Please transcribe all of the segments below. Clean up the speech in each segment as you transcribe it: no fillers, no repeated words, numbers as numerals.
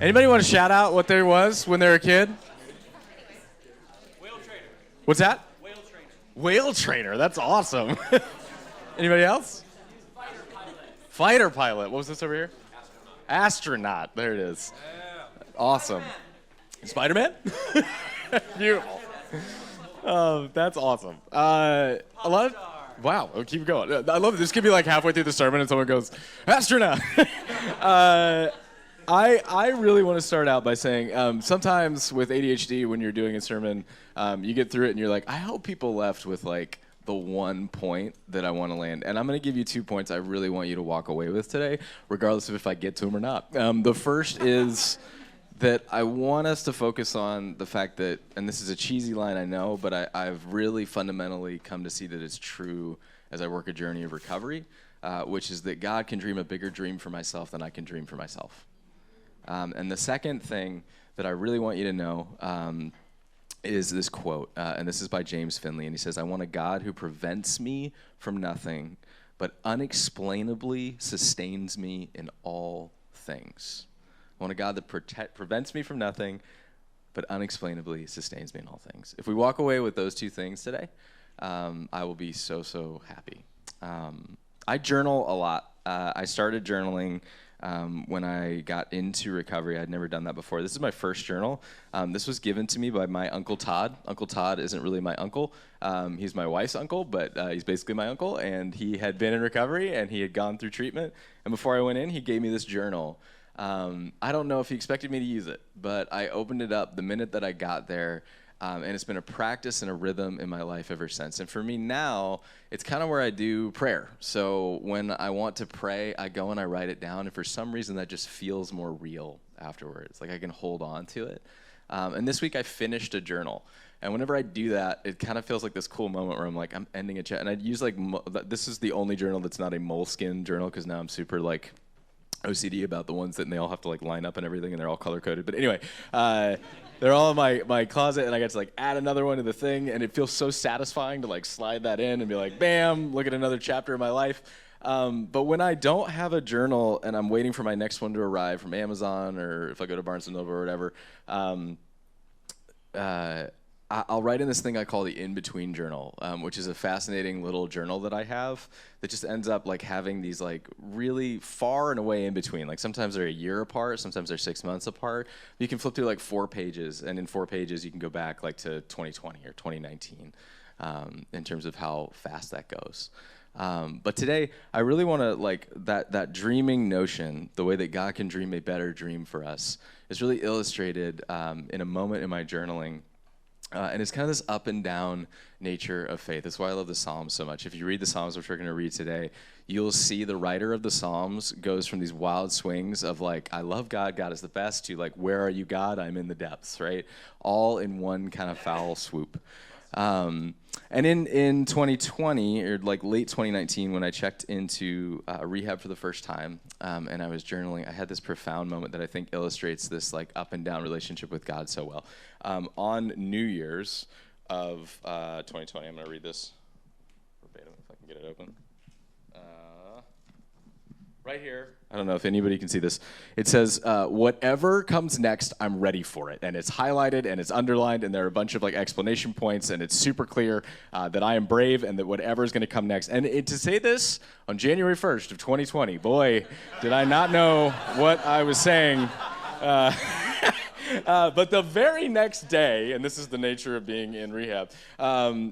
Anybody want to shout out what there was when they were a kid? Whale trainer. What's that? Whale trainer. Whale trainer. That's awesome. Anybody else? Fighter pilot. Fighter pilot. What was this over here? Astronaut. There it is. Yeah. Awesome. Spider-Man? Beautiful. Oh, that's awesome. A lot of, wow, oh, keep going. I love it. This could be like halfway through the sermon and someone goes, astronaut. I really want to start out by saying sometimes with ADHD, when you're doing a sermon, you get through it and you're like, I hope people left with like the one point that I want to land. And I'm going to give you 2 points I really want you to walk away with today, regardless of if I get to them or not. The first is that I want us to focus on the fact that, and this is a cheesy line, I know, but I've really fundamentally come to see that it's true as I work a journey of recovery, which is that God can dream a bigger dream for myself than I can dream for myself. And the second thing that I really want you to know is this quote, and this is by James Finley, and he says, I want a God who prevents me from nothing, but unexplainably sustains me in all things. I want a God that prevents me from nothing, but unexplainably sustains me in all things. If we walk away with those 2 things today, I will be so, so happy. I journal a lot. I started journaling when I got into recovery. I'd never done that before. This is my first journal. This was given to me by my Uncle Todd. Uncle Todd isn't really my uncle. He's my wife's uncle, but he's basically my uncle, and he had been in recovery, and he had gone through treatment. And before I went in, he gave me this journal. I don't know if he expected me to use it, but I opened it up the minute that I got there, and it's been a practice and a rhythm in my life ever since. And for me now, it's kind of where I do prayer. So when I want to pray, I go and I write it down, and for some reason that just feels more real afterwards. Like I can hold on to it. And this week I finished a journal. And whenever I do that, it kind of feels like this cool moment where I'm like, I'm ending a chat. And I'd use like, this is the only journal that's not a moleskin journal, because now I'm super like OCD about the ones that they all have to like line up and everything, and they're all color coded. But anyway, they're all in my closet, and I get to like add another one to the thing, and it feels so satisfying to like slide that in and be like, bam, look at another chapter of my life. But when I don't have a journal and I'm waiting for my next one to arrive from Amazon, or if I go to Barnes & Noble or whatever, I'll write in this thing I call the in-between journal, which is a fascinating little journal that I have that just ends up like having these like really far and away in between. Like sometimes they're a year apart, sometimes they're 6 months apart. You can flip through like 4 pages, and in 4 pages you can go back like to 2020 or 2019 in terms of how fast that goes. But today, I really want to like that dreaming notion, the way that God can dream a better dream for us, is really illustrated in a moment in my journaling. And it's kind of this up and down nature of faith. That's why I love the Psalms so much. If you read the Psalms, which we're going to read today, you'll see the writer of the Psalms goes from these wild swings of like, I love God, God is the best, to like, where are you, God? I'm in the depths, right? All in one kind of foul swoop. And in 2020, or like late 2019, when I checked into rehab for the first time, and I was journaling, I had this profound moment that I think illustrates this like up and down relationship with God so well. On New Year's of 2020, I'm going to read this verbatim if I can get it open. Right here. I don't know if anybody can see this. It says, whatever comes next, I'm ready for it. And it's highlighted and it's underlined, and there are a bunch of like explanation points, and it's super clear that I am brave and that whatever is going to come next. And to say this on January 1st of 2020, boy, did I not know what I was saying. But the very next day, and this is the nature of being in rehab,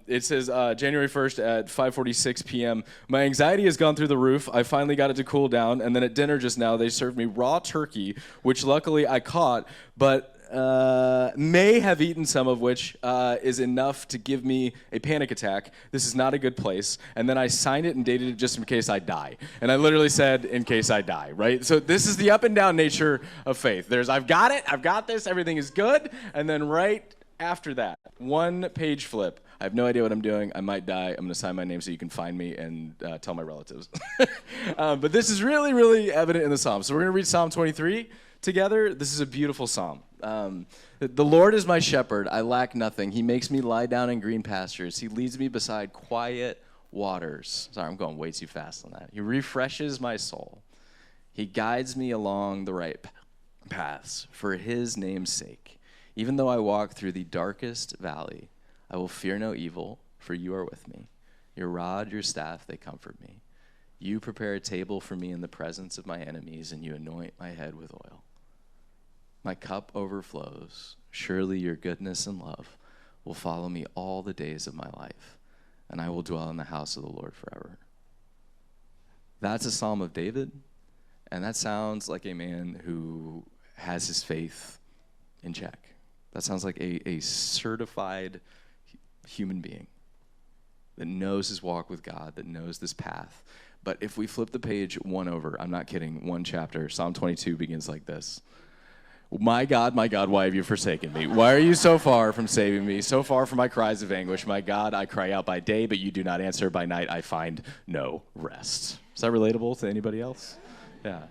it says January 1st at 5:46 p.m., my anxiety has gone through the roof. I finally got it to cool down, and then at dinner just now, they served me raw turkey, which luckily I caught, but may have eaten some of which is enough to give me a panic attack. This is not a good place. And then I signed it and dated it just in case I die. And I literally said, in case I die, right? So this is the up and down nature of faith. There's, I've got it, I've got this, everything is good. And then right after that, 1 page flip. I have no idea what I'm doing. I might die. I'm going to sign my name so you can find me and tell my relatives. But this is really, really evident in the Psalms. So we're going to read Psalm 23 together. This is a beautiful psalm. The Lord is my shepherd. I lack nothing. He makes me lie down in green pastures. He leads me beside quiet waters. Sorry, I'm going way too fast on that. He refreshes my soul. He guides me along the right path. paths for his name's sake. Even though I walk through the darkest valley, I will fear no evil, for you are with me. Your rod, your staff, they comfort me. You prepare a table for me in the presence of my enemies, and you anoint my head with oil. My cup overflows. Surely your goodness and love will follow me all the days of my life, and I will dwell in the house of the Lord forever. That's a psalm of David, and that sounds like a man who has his faith in check. That sounds like a certified human being that knows his walk with God, that knows this path. But if we flip the page one over, I'm not kidding, one chapter, Psalm 22 begins like this. My God, why have you forsaken me? Why are you so far from saving me, so far from my cries of anguish? My God, I cry out by day, but you do not answer. By night, I find no rest. Is that relatable to anybody else? Yeah.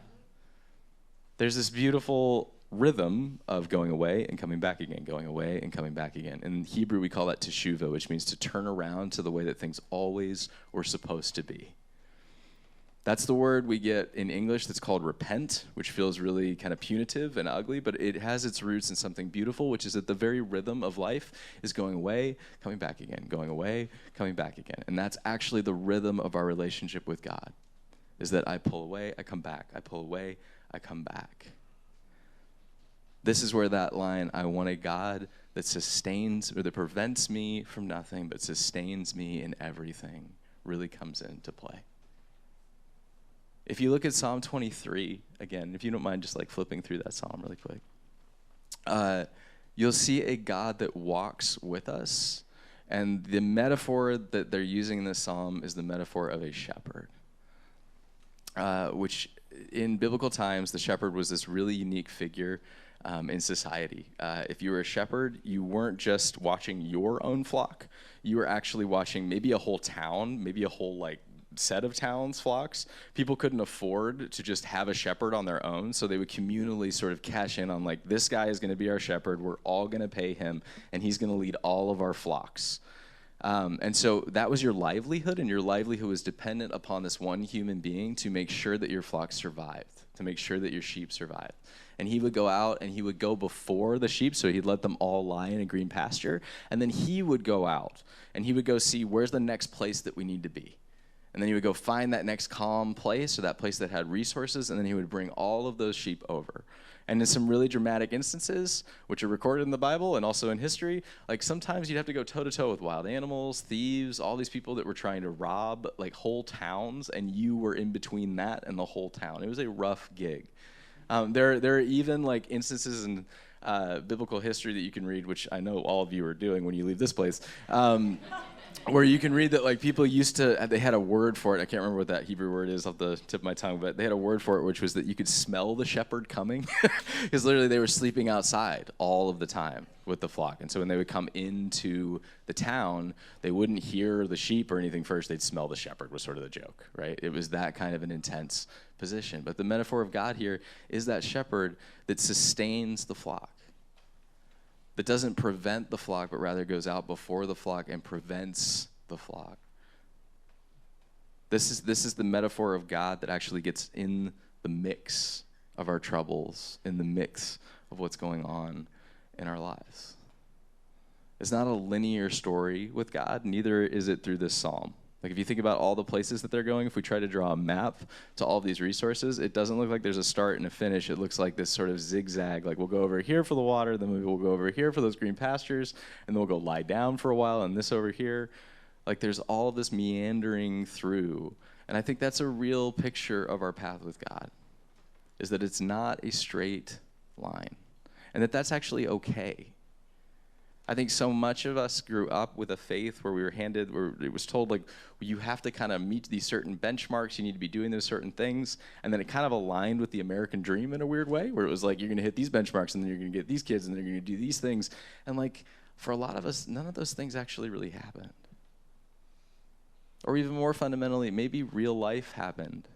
There's this beautiful rhythm of going away and coming back again, going away and coming back again. In Hebrew, we call that teshuvah, which means to turn around to the way that things always were supposed to be. That's the word we get in English that's called repent, which feels really kind of punitive and ugly, but it has its roots in something beautiful, which is that the very rhythm of life is going away, coming back again, going away, coming back again. And that's actually the rhythm of our relationship with God, is that I pull away, I come back, I pull away, I come back. This is where that line, I want a God that sustains or that prevents me from nothing but sustains me in everything, really comes into play. If you look at Psalm 23, again, if you don't mind just like flipping through that psalm really quick, you'll see a God that walks with us. And the metaphor that they're using in this psalm is the metaphor of a shepherd, which in biblical times, the shepherd was this really unique figure in society. If you were a shepherd, you weren't just watching your own flock. You were actually watching maybe a whole town, maybe a whole like set of towns' flocks. People couldn't afford to just have a shepherd on their own, so they would communally sort of cash in on like, this guy is going to be our shepherd, we're all going to pay him, and he's going to lead all of our flocks. And so that was your livelihood, and your livelihood was dependent upon this one human being to make sure that your flock survived, to make sure that your sheep survived. And he would go out and he would go before the sheep, so he'd let them all lie in a green pasture, and then he would go out and he would go see where's the next place that we need to be. And then he would go find that next calm place or that place that had resources, and then he would bring all of those sheep over. And in some really dramatic instances, which are recorded in the Bible and also in history, like sometimes you'd have to go toe-to-toe with wild animals, thieves, all these people that were trying to rob like whole towns, and you were in between that and the whole town. It was a rough gig. There are even like instances in biblical history that you can read, which I know all of you are doing when you leave this place, where you can read that like people used to, they had a word for it. I can't remember what that Hebrew word is off the tip of my tongue, but they had a word for it, which was that you could smell the shepherd coming, because literally they were sleeping outside all of the time with the flock. And so when they would come into the town, they wouldn't hear the sheep or anything first. They'd smell the shepherd was sort of the joke, right? It was that kind of an intense position. But the metaphor of God here is that shepherd that sustains the flock, that doesn't prevent the flock, but rather goes out before the flock and prevents the flock. This is the metaphor of God that actually gets in the mix of our troubles, in the mix of what's going on in our lives. It's not a linear story with God, neither is it through this psalm. Like if you think about all the places that they're going, if we try to draw a map to all of these resources, it doesn't look like there's a start and a finish. It looks like this sort of zigzag, like we'll go over here for the water, then maybe we'll go over here for those green pastures, and then we'll go lie down for a while, and this over here. Like there's all this meandering through. And I think that's a real picture of our path with God, is that it's not a straight line, and that that's actually okay. I think so much of us grew up with a faith where we were handed, where it was told like, you have to kind of meet these certain benchmarks, you need to be doing those certain things, and then it kind of aligned with the American dream in a weird way, where it was like, you're gonna hit these benchmarks, and then you're gonna get these kids, and then you're gonna do these things, and like, for a lot of us, none of those things actually really happened. Or even more fundamentally, maybe real life happened.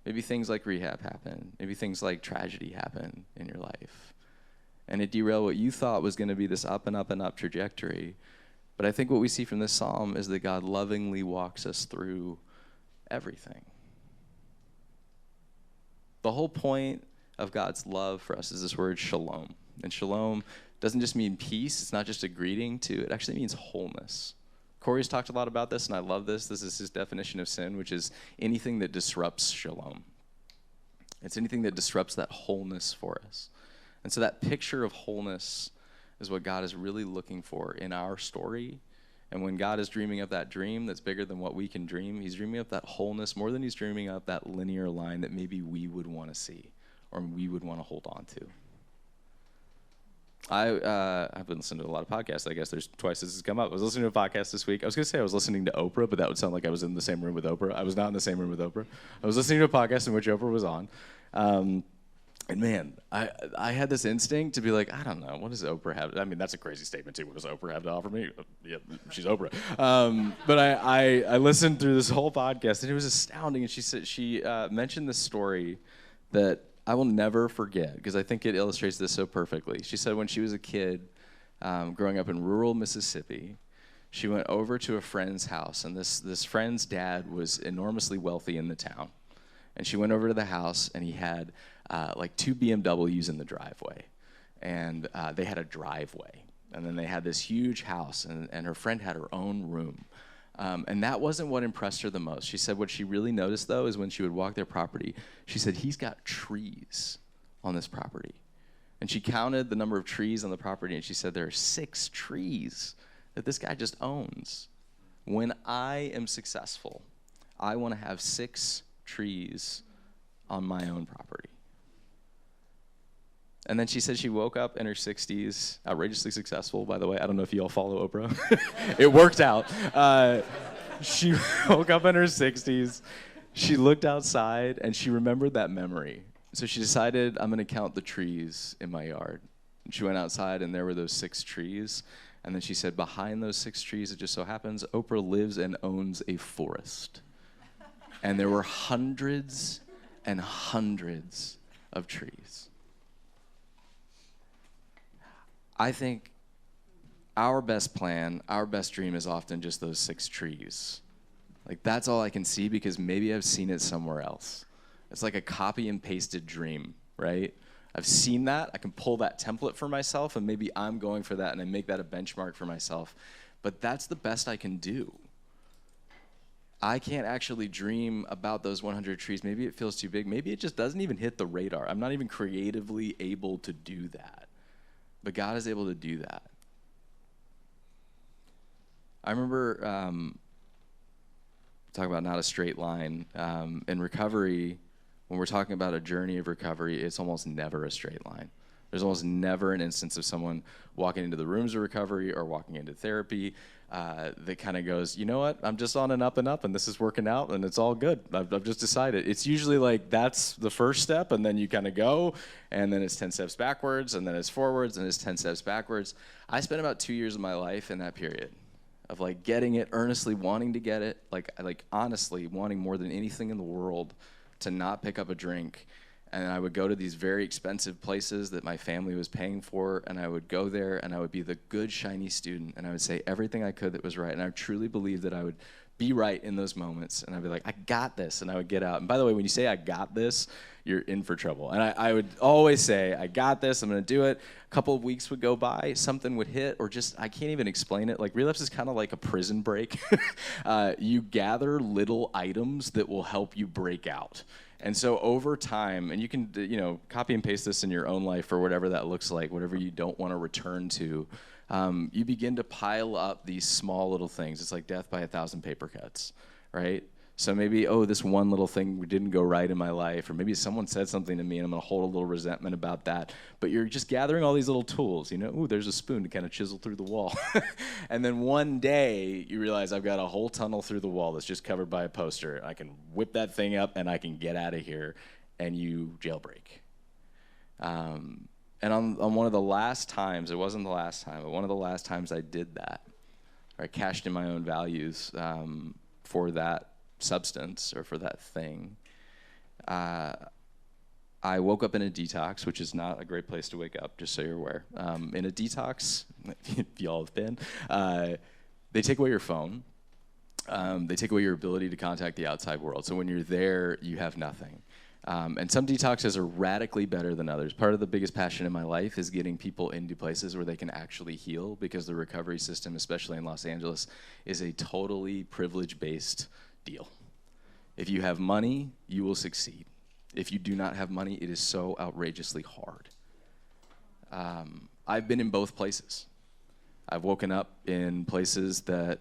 Maybe things like rehab happened. Maybe things like tragedy happened in your life. And it derailed what you thought was going to be this up and up and up trajectory. But I think what we see from this psalm is that God lovingly walks us through everything. The whole point of God's love for us is this word shalom. And shalom doesn't just mean peace. It's not just a greeting to, it actually means wholeness. Corey's talked a lot about this, and I love this. This is his definition of sin, which is anything that disrupts shalom. It's anything that disrupts that wholeness for us. And so that picture of wholeness is what God is really looking for in our story. And when God is dreaming up that dream that's bigger than what we can dream, he's dreaming up that wholeness more than he's dreaming up that linear line that maybe we would want to see or we would want to hold on to. I've been listening to a lot of podcasts. I guess there's twice this has come up. I was listening to a podcast this week. I was going to say I was listening to Oprah, but that would sound like I was in the same room with Oprah. I was not in the same room with Oprah. I was listening to a podcast in which Oprah was on. And man, I had this instinct to be like, I don't know, what does Oprah have? I mean, that's a crazy statement too. What does Oprah have to offer me? Yeah, she's Oprah. But I listened through this whole podcast, and it was astounding. And she mentioned this story that I will never forget because I think it illustrates this so perfectly. She said when she was a kid, growing up in rural Mississippi, she went over to a friend's house, and this friend's dad was enormously wealthy in the town. And she went over to the house, and he had like 2 BMWs in the driveway. And they had a driveway. And then they had this huge house, and her friend had her own room. And that wasn't what impressed her the most. She said what she really noticed, though, is when she would walk their property, she said, he's got trees on this property. And she counted the number of trees on the property, and she said there are 6 trees that this guy just owns. When I am successful, I want to have 6 trees on my own property. And then she said she woke up in her 60s, outrageously successful, by the way. I don't know if you all follow Oprah. It worked out. She woke up in her 60s. She looked outside, and she remembered that memory. So she decided, I'm going to count the trees in my yard. And she went outside, and there were those 6 trees. And then she said, behind those 6 trees, it just so happens, Oprah lives and owns a forest. And there were hundreds and hundreds of trees. I think our best plan, our best dream is often just those 6 trees. Like, that's all I can see because maybe I've seen it somewhere else. It's like a copy and pasted dream, right? I've seen that. I can pull that template for myself, and maybe I'm going for that, and I make that a benchmark for myself. But that's the best I can do. I can't actually dream about those 100 trees. Maybe it feels too big. Maybe it just doesn't even hit the radar. I'm not even creatively able to do that. But God is able to do that. I remember talking about not a straight line. In recovery, when we're talking about a journey of recovery, it's almost never a straight line. There's almost never an instance of someone walking into the rooms of recovery or walking into therapy that kind of goes, you know what, I'm just on an up and up, and this is working out, and it's all good. I've just decided. It's usually like that's the first step, and then you kind of go, and then it's 10 steps backwards, and then it's forwards, and it's 10 steps backwards. I spent about 2 years of my life in that period of like getting it, earnestly wanting to get it, like honestly wanting more than anything in the world to not pick up a drink. And I would go to these very expensive places that my family was paying for, and I would go there, and I would be the good, shiny student, and I would say everything I could that was right, and I truly believed that I would be right in those moments, and I'd be like, I got this, and I would get out. And by the way, when you say I got this, you're in for trouble. And I would always say, I got this, I'm going to do it. A couple of weeks would go by, something would hit, or just, I can't even explain it. Like, relapse is kind of like a prison break. You gather little items that will help you break out. And so over time, and you can, copy and paste this in your own life or whatever that looks like, whatever you don't want to return to, you begin to pile up these small little things. It's like death by 1,000 paper cuts, right? So maybe, this one little thing didn't go right in my life, or maybe someone said something to me and I'm going to hold a little resentment about that. But you're just gathering all these little tools, there's a spoon to kind of chisel through the wall. And then one day you realize I've got a whole tunnel through the wall that's just covered by a poster. I can whip that thing up and I can get out of here, and you jailbreak. And on one of the last times, it wasn't the last time, but one of the last times I did that, I cashed in my own values for that substance or for that thing. I woke up in a detox, which is not a great place to wake up, just so you're aware. In a detox, if y'all have been, they take away your phone. They take away your ability to contact the outside world. So when you're there, you have nothing. And some detoxes are radically better than others. Part of the biggest passion in my life is getting people into places where they can actually heal, because the recovery system, especially in Los Angeles, is a totally privilege-based deal. If you have money, you will succeed. If you do not have money, it is so outrageously hard. I've been in both places. I've woken up in places that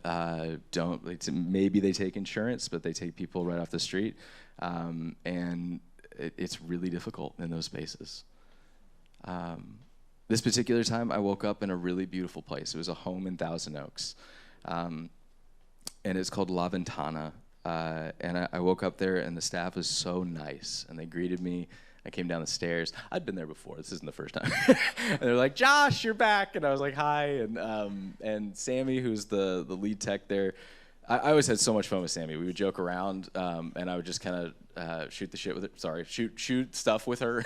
maybe they take insurance, but they take people right off the street. And it's really difficult in those spaces. This particular time, I woke up in a really beautiful place. It was a home in Thousand Oaks. And it's called La Ventana. And I woke up there, and the staff was so nice, and they greeted me. I came down the stairs. I'd been there before. This isn't the first time. And they're like, "Josh, you're back." And I was like, "Hi." And Sammy, who's the lead tech there, I always had so much fun with Sammy. We would joke around, and I would just kind of shoot the shit with her. Sorry, shoot stuff with her,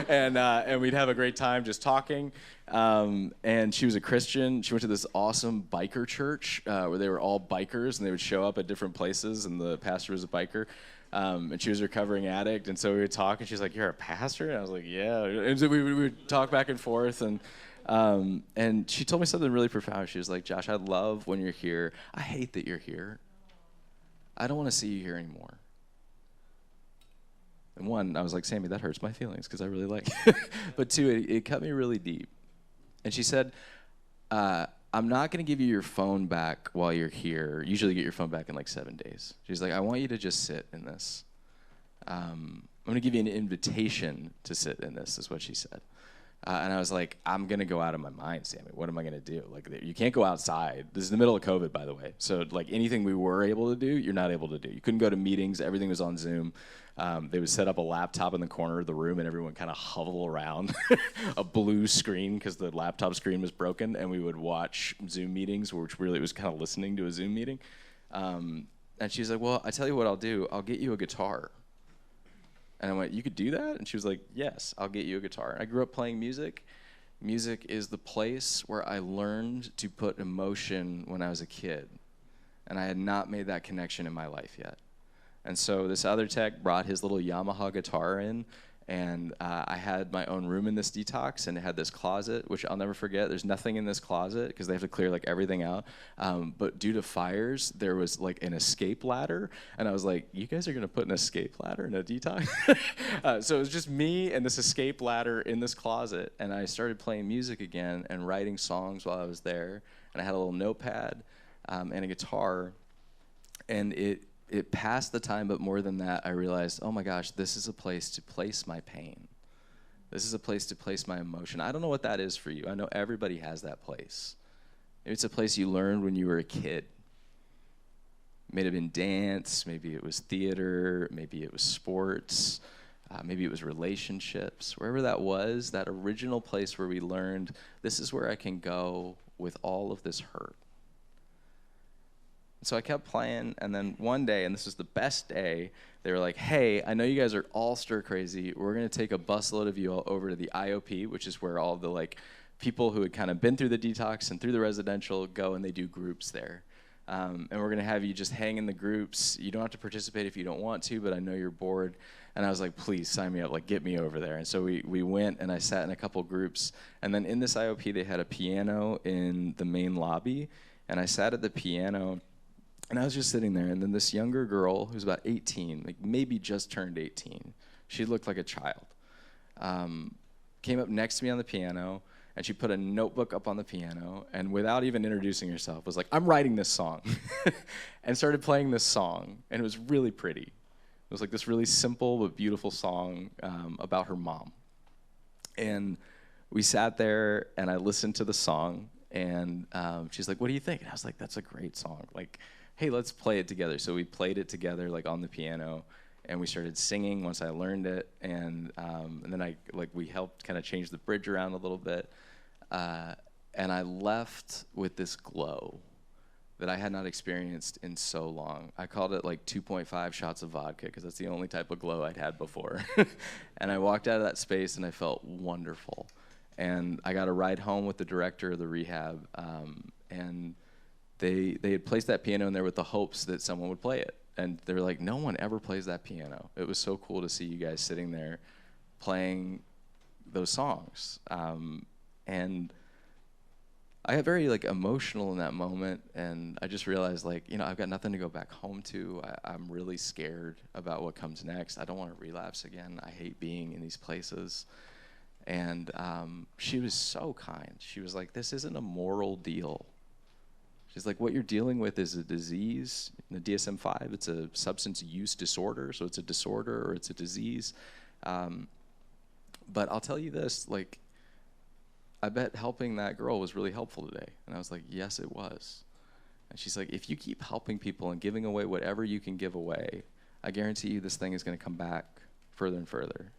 and we'd have a great time just talking. And she was a Christian. She went to this awesome biker church where they were all bikers, and they would show up at different places, and the pastor was a biker. And she was a recovering addict, and so we would talk, and she's like, "You're a pastor?" And I was like, "Yeah." And so we would talk back and forth, and she told me something really profound. She was like, "Josh, I love when you're here. I hate that you're here. I don't want to see you here anymore." And one, I was like, "Sammy, that hurts my feelings because I really like you." But two, it cut me really deep. And she said, "I'm not going to give you your phone back while you're here. Usually you get your phone back in like 7 days." She's like, "I want you to just sit in this. I'm going to give you an invitation to sit in this," is what she said. And I was like, "I'm going to go out of my mind, Sammy. What am I going to do? Like, you can't go outside." This is the middle of COVID, by the way. So, like, anything we were able to do, you're not able to do. You couldn't go to meetings. Everything was on Zoom. They would set up a laptop in the corner of the room, and everyone kind of huddle around a blue screen because the laptop screen was broken, and we would watch Zoom meetings, which really was kind of listening to a Zoom meeting. And she's like, "Well, I tell you what I'll do. I'll get you a guitar." And I went, "You could do that?" And she was like, "Yes, I'll get you a guitar." I grew up playing music. Music is the place where I learned to put emotion when I was a kid. And I had not made that connection in my life yet. And so this other tech brought his little Yamaha guitar in, and I had my own room in this detox, and it had this closet, which I'll never forget. There's nothing in this closet because they have to clear like everything out. But due to fires, there was like an escape ladder, and I was like, "You guys are gonna put an escape ladder in a detox?" So it was just me and this escape ladder in this closet, and I started playing music again and writing songs while I was there. And I had a little notepad and a guitar, and it passed the time, but more than that, I realized, oh my gosh, this is a place to place my pain. This is a place to place my emotion. I don't know what that is for you. I know everybody has that place. Maybe it's a place you learned when you were a kid. It may have been dance, maybe it was theater, maybe it was sports, maybe it was relationships. Wherever that was, that original place where we learned, this is where I can go with all of this hurt. So I kept playing, and then one day, and this was the best day, they were like, "Hey, I know you guys are all stir crazy. We're going to take a busload of you all over to the IOP," which is where all the like people who had kind of been through the detox and through the residential go, and they do groups there. And we're going to have you just hang in the groups. You don't have to participate if you don't want to, but I know you're bored. And I was like, "Please sign me up, like get me over there." And so we went, and I sat in a couple groups. And then in this IOP, they had a piano in the main lobby, and I sat at the piano. And I was just sitting there, and then this younger girl who's about 18, like maybe just turned 18, she looked like a child, came up next to me on the piano, and she put a notebook up on the piano, and without even introducing herself, was like, "I'm writing this song," and started playing this song, and it was really pretty. It was like this really simple but beautiful song about her mom. And we sat there, and I listened to the song, and she's like, "What do you think?" And I was like, "That's a great song. Like, hey, let's play it together." So we played it together, like on the piano, and we started singing once I learned it, and then we helped kind of change the bridge around a little bit, and I left with this glow that I had not experienced in so long. I called it like 2.5 shots of vodka because that's the only type of glow I'd had before. And I walked out of that space, and I felt wonderful. And I got a ride home with the director of the rehab, and they had placed that piano in there with the hopes that someone would play it. And they're like, no one ever plays that piano. It was so cool to see you guys sitting there playing those songs. And I got very like emotional in that moment, and I just realized like, I've got nothing to go back home to. I'm really scared about what comes next. I don't want to relapse again. I hate being in these places. And she was so kind. She was like, this isn't a moral deal. She's like, what you're dealing with is a disease. In the DSM-5, it's a substance use disorder, so it's a disorder or it's a disease. But I'll tell you this, like, I bet helping that girl was really helpful today. And I was like, yes, it was. And she's like, if you keep helping people and giving away whatever you can give away, I guarantee you this thing is going to come back further and further.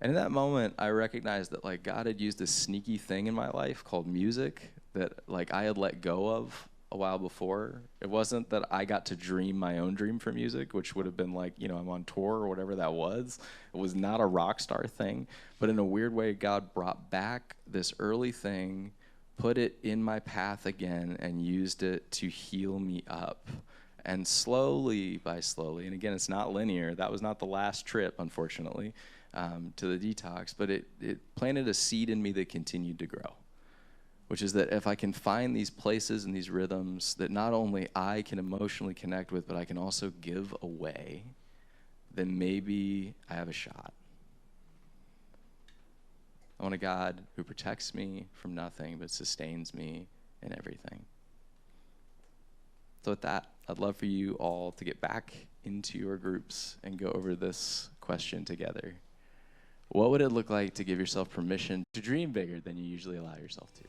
And in that moment, I recognized that like God had used this sneaky thing in my life called music that like I had let go of a while before. It wasn't that I got to dream my own dream for music, which would have been like, I'm on tour or whatever that was. It was not a rock star thing. But in a weird way, God brought back this early thing, put it in my path again, and used it to heal me up. And slowly by slowly, and again, it's not linear. That was not the last trip, unfortunately, to the detox. But it planted a seed in me that continued to grow, which is that if I can find these places and these rhythms that not only I can emotionally connect with, but I can also give away, then maybe I have a shot. I want a God who protects me from nothing but sustains me in everything. So with that, I'd love for you all to get back into your groups and go over this question together. What would it look like to give yourself permission to dream bigger than you usually allow yourself to?